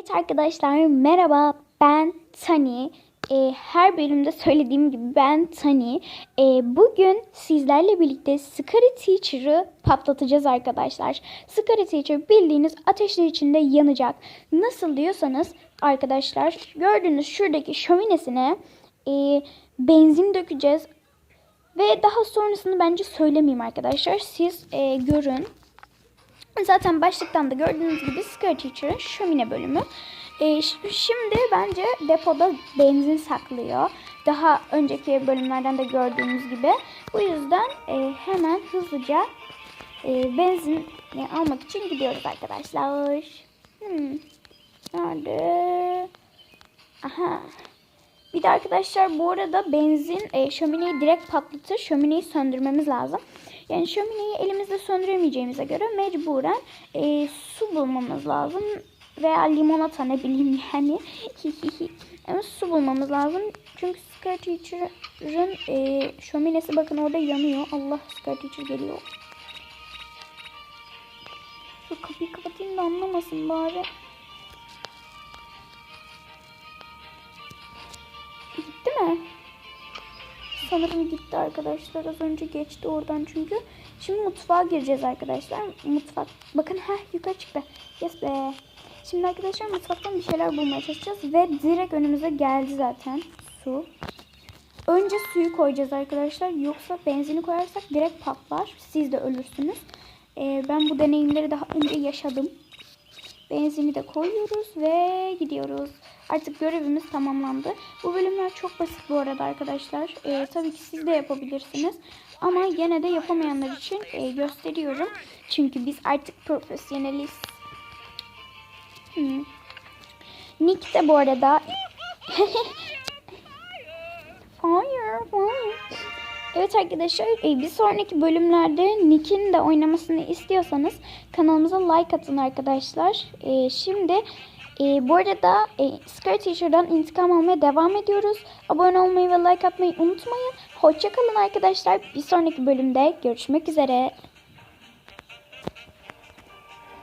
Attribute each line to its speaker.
Speaker 1: Evet arkadaşlar merhaba, ben Tani. Her bölümde söylediğim gibi ben Tani. Bugün sizlerle birlikte Scary Teacher'ı patlatacağız arkadaşlar. Scary Teacher bildiğiniz ateşler içinde yanacak. Nasıl diyorsanız arkadaşlar, gördüğünüz şuradaki şöminesine benzin dökeceğiz. Ve daha sonrasını bence söylemeyeyim arkadaşlar, siz görün. Zaten başlıktan da gördüğünüz gibi Scary Teacher'ın şömine bölümü. Şimdi bence depoda benzin saklıyor. Daha önceki bölümlerden de gördüğünüz gibi. Bu yüzden hemen hızlıca benzin almak için gidiyoruz arkadaşlar. Nerede? Aha. Bir de arkadaşlar bu arada benzin şömineyi direkt patlatır. Şömineyi söndürmemiz lazım. Yani şömineyi elimizle söndüremeyeceğimize göre mecburen su bulmamız lazım. Veya limonata, ne bileyim yani. Ama su bulmamız lazım. Çünkü Scary Teacher'ın şöminesi bakın orada yanıyor. Allah, Scary Teacher geliyor. Şu kapıyı kapatayım da anlamasın bari. Gitti mi? Sanırım gitti arkadaşlar. Az önce geçti oradan çünkü. Şimdi mutfağa gireceğiz arkadaşlar. Mutfak. Bakın yukarı çıktı. Yes be. Şimdi arkadaşlar mutfaktan bir şeyler bulmaya çalışacağız. Ve direkt önümüze geldi zaten su. Önce suyu koyacağız arkadaşlar. Yoksa benzini koyarsak direkt patlar. Siz de ölürsünüz. Ben bu deneyimleri daha önce yaşadım. Benzini de koyuyoruz ve gidiyoruz. Artık görevimiz tamamlandı. Bu bölümler çok basit bu arada arkadaşlar. Tabii ki siz de yapabilirsiniz. Ama yine de yapamayanlar için gösteriyorum. Çünkü biz artık profesyoneliz. Nick de bu arada... Fire. Evet arkadaşlar, bir sonraki bölümlerde Nick'in de oynamasını istiyorsanız kanalımıza like atın arkadaşlar. Şimdi bu arada Scary Teacher'dan intikam almaya devam ediyoruz. Abone olmayı ve like atmayı unutmayın. Hoşça kalın arkadaşlar. Bir sonraki bölümde görüşmek üzere.